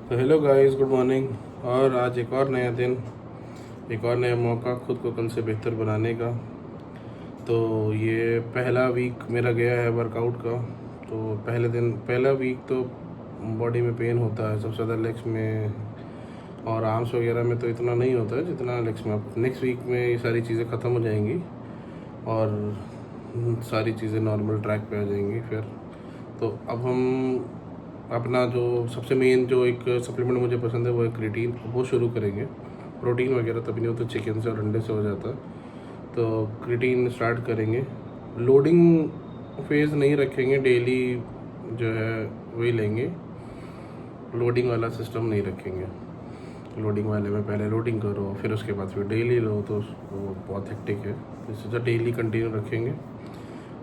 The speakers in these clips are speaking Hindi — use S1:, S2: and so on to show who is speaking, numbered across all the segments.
S1: तो हेलो गाइस, गुड मॉर्निंग। और आज एक और नया दिन, एक और नया मौका खुद को कल से बेहतर बनाने का। तो ये पहला वीक मेरा गया है वर्कआउट का। तो पहला वीक तो बॉडी में पेन होता है सबसे ज़्यादा, लेग्स में और आर्म्स वगैरह में तो इतना नहीं होता है जितना लेग्स में। अब नेक्स्ट वीक में ये सारी चीज़ें ख़त्म हो जाएंगी और सारी चीज़ें नॉर्मल ट्रैक पे आ जाएंगी फिर। तो अब हम अपना जो सबसे मेन जो एक सप्लीमेंट मुझे पसंद है वो है क्रिएटिन, वो शुरू करेंगे। प्रोटीन वगैरह तभी नहीं होता, चिकन से और अंडे से हो जाता। तो क्रिएटिन स्टार्ट करेंगे। लोडिंग फेज़ नहीं रखेंगे, डेली जो है वही लेंगे। लोडिंग वाला सिस्टम नहीं रखेंगे। लोडिंग वाले में पहले लोडिंग करो फिर उसके बाद फिर डेली लो, तो वो बहुत हेक्टिक है। इससे डेली कंटिन्यू रखेंगे।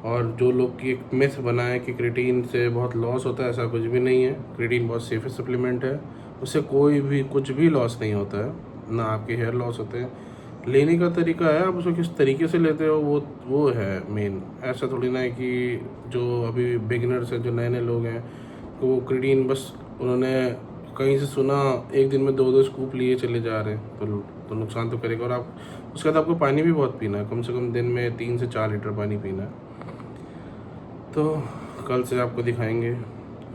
S1: और जो लोग की एक मिथ बना है कि क्रिएटिन से बहुत लॉस होता है, ऐसा कुछ भी नहीं है। क्रिएटिन बहुत सेफेस्ट सप्लीमेंट है, उससे कोई भी कुछ भी लॉस नहीं होता है, ना आपके हेयर लॉस होते हैं। लेने का तरीका है, आप उसको किस तरीके से लेते हो वो है मेन। ऐसा थोड़ी ना है कि जो अभी बिगिनर्स हैं, जो नए नए लोग हैं, तो वो क्रिएटिन बस उन्होंने कहीं से सुना, एक दिन में 2-2 स्कूप लिए चले जा रहे हैं, तो नुकसान तो करेगा। और आप उसके बाद आपको पानी भी बहुत पीना है, कम से कम दिन में 3 से 4 लीटर पानी पीना है। तो कल से आपको दिखाएंगे।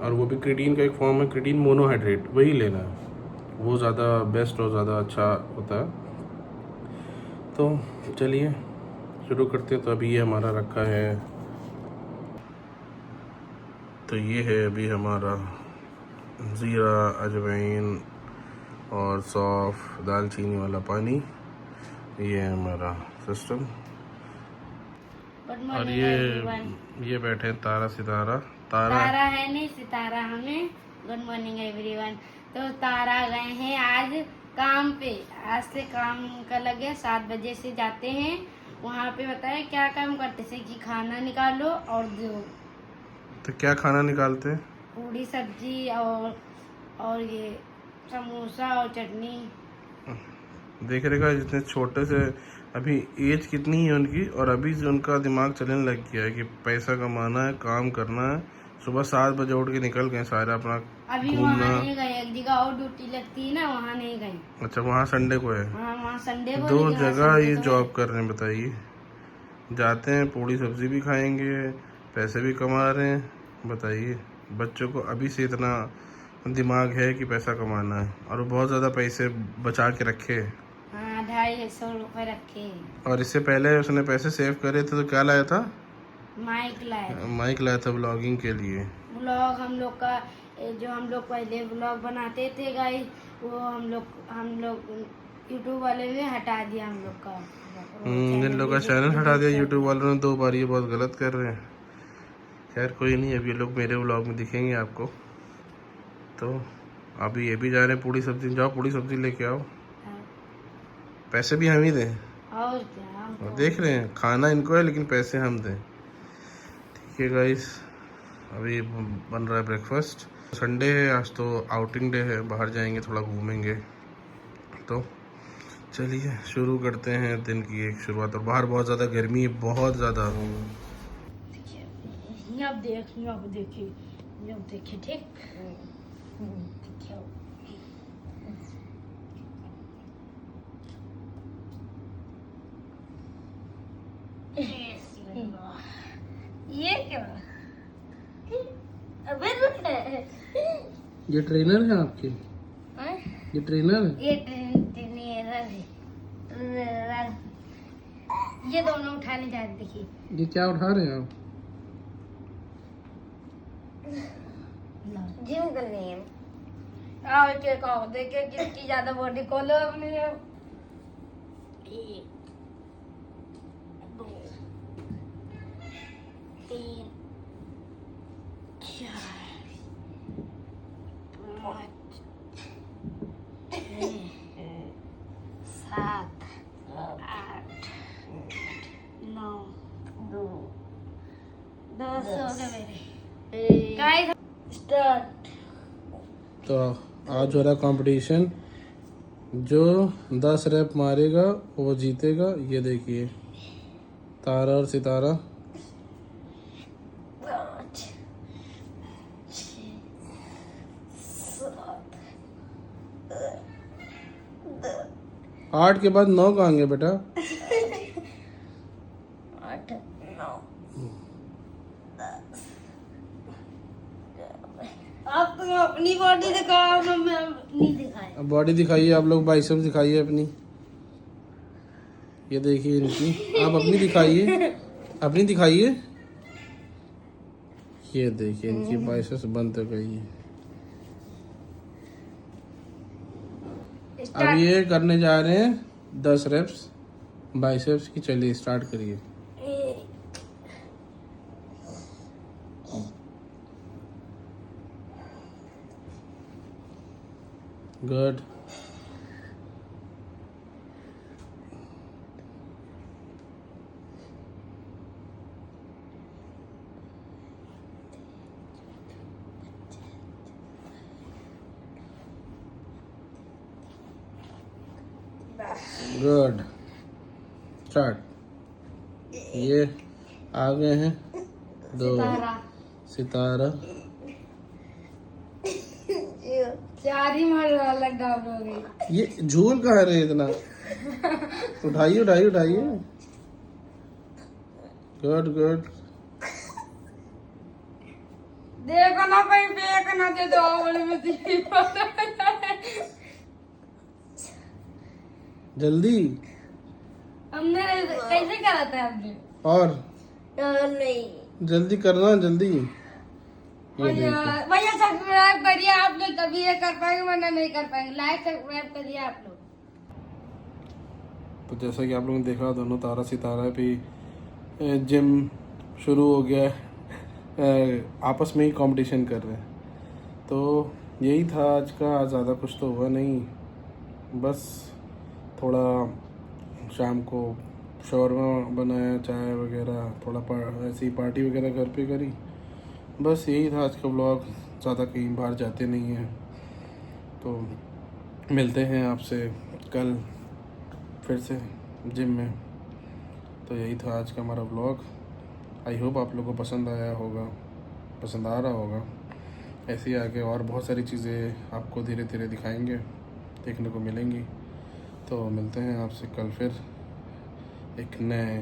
S1: और वो भी क्रिएटिन का एक फॉर्म है, क्रिएटिन मोनोहाइड्रेट, वही लेना है, वो ज़्यादा बेस्ट और ज़्यादा अच्छा होता है। तो चलिए शुरू करते हैं। तो अभी ये हमारा रखा है, तो ये है अभी हमारा ज़ीरा, अजवाइन और सौंफ, दालचीनी वाला पानी। ये है हमारा सिस्टम। और ये बैठे हैं तारा सितारा।
S2: तारा है नहीं, सितारा हमें। Good morning everyone. तो तारा गए हैं आज काम पे। आज से काम का लगे, 7 बजे से जाते हैं वहाँ पे। बताए क्या काम करते, जैसे कि खाना निकालो और दो।
S1: तो क्या खाना निकालते हैं?
S2: पूरी सब्जी और ये समोसा और चटनी।
S1: देख रहेगा जितने छोटे से, अभी एज कितनी है उनकी, और अभी से उनका दिमाग चलने लग गया है कि पैसा कमाना है, काम करना है। सुबह 7 बजे उठ के निकल गए सारे अपना
S2: अभी
S1: घूमना।
S2: वहाँ नहीं गए, एक जगह और ड्यूटी लगती है ना, वहाँ नहीं गए।
S1: अच्छा, वहाँ संडे को है?
S2: हाँ, वहाँ संडे को,
S1: 2
S2: लेकिन आज
S1: जगह
S2: संडे
S1: ये
S2: तो है।
S1: जॉब कर रहे हैं, बताइए। जाते हैं, पूरी सब्जी भी खाएंगे, पैसे भी कमा रहे हैं, बताइए। बच्चों को अभी से इतना दिमाग है कि पैसा कमाना है, और वो बहुत ज़्यादा पैसे बचा के रखे।
S2: हाँ, 250 रुपये रखे।
S1: और इससे पहले उसने पैसे सेव करे थे, तो क्या लाया था?
S2: माइक लाए थे।
S1: माइक लाया था ब्लॉगिंग के लिए।
S2: ब्लॉग हम लोग का, जो हम लोग पहले ब्लॉग बनाते थे गाइस, वो हम लोग यूट्यूब वाले ने हटा दिया हम लोग का।
S1: इन लोग का चैनल हटा दिया यूट्यूब वालों ने 2 बार। ये बहुत गलत कर रहे हैं। खैर कोई नहीं, अभी ये लोग मेरे ब्लॉग में दिखेंगे आपको। तो अभी ये भी जा रहे हैं पूरी सब्जी। जाओ पूरी सब्जी लेके आओ, पैसे भी हम ही दें।
S2: और क्या,
S1: और देख रहे हैं, खाना इनको है लेकिन पैसे हम दें। ठीक है गाइस, अभी बन रहा है ब्रेकफास्ट। संडे है आज, तो आउटिंग डे है, बाहर जाएंगे, थोड़ा घूमेंगे। तो चलिए शुरू करते हैं दिन की एक शुरुआत। और बाहर बहुत ज़्यादा गर्मी है, बहुत ज़्यादा।
S2: अब देखिए, ठीक। ये क्या? अबे रुक है।
S1: ये ट्रेनर है आपके? ये ट्रेनर है?
S2: ये ट्रेनर है। ये दोनों उठाने जा रहे, देखिए।
S1: ये क्या उठा रहे हैं आप?
S2: जिम करनी है। आओ के कहो, देखिए किसकी ज्यादा बॉडी खोलो अपने। 1 2 3 4 5 6 7 8 9 10 हो गए मेरे। Guys start.
S1: तो आज हो रहा कंपटीशन, जो 10 रैप मारेगा वो जीतेगा। ये देखिए, तारा और सितारा।
S2: 5 6 7
S1: 8 के बाद 9 कहाँ गए बेटा?
S2: 8 9 10। आप तुम अपनी बॉडी दिखाओ, मैं अपनी दिखाए।
S1: अब बॉडी दिखाइए आप लोग, बाइसेप्स दिखाइए अपनी। ये देखिए इनकी, आप अपनी दिखाइए, अपनी दिखाइए। ये देखिए इनकी बाइसेप्स बंद हो गई है। अब ये करने जा रहे हैं 10 रेप्स बाइसेप्स की। चलिए स्टार्ट करिए। गुड। गुड। स्टार्ट। ये आ गए हैं 2 सितारा।
S2: 4 ही मार अलग डाउन हो गई।
S1: ये झूल कहाँ रहे इतना? उठाइए उठाइए उठाइए। Good good.
S2: देखो ना कहीं फेंक ना दे दो में
S1: जल्दी।
S2: हमने कैसे करा था हमने?
S1: और
S2: नहीं
S1: जल्दी करना, जल्दी। ये देखिए।
S2: भैया सब्सक्राइब करिए, आप लोग तभी ये कर पाएंगे वरना नहीं कर पाएंगे। लाइक सब्सक्राइब करिए आप लोग।
S1: तो जैसा कि आप लोगों ने देखा, दोनों तारा सितारा भी जिम शुरू हो गया है, आपस में ही कंपटीशन कर रहे हैं। तो यही था आज का। आज ज़्यादा कुछ तो हुआ नहीं, बस थोड़ा शाम को शौरमा बनाया, चाय वगैरह, थोड़ा ऐसी पार्टी वगैरह घर पे करी। बस यही था आज का ब्लॉग। ज़्यादा कहीं बाहर जाते नहीं हैं। तो मिलते हैं आपसे कल फिर से जिम में। तो यही था आज का हमारा ब्लॉग। आई होप आप लोगों को पसंद आया होगा, पसंद आ रहा होगा। ऐसे ही आगे और बहुत सारी चीज़ें आपको धीरे धीरे दिखाएंगे, देखने को मिलेंगी। तो मिलते हैं आपसे कल फिर एक नए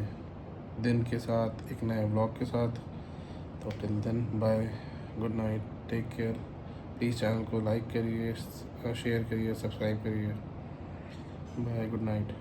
S1: दिन के साथ, एक नए ब्लॉग के साथ। तो till then bye, good night, take care. Please channel को लाइक करिए, शेयर करिए, सब्सक्राइब करिए। Bye, good night.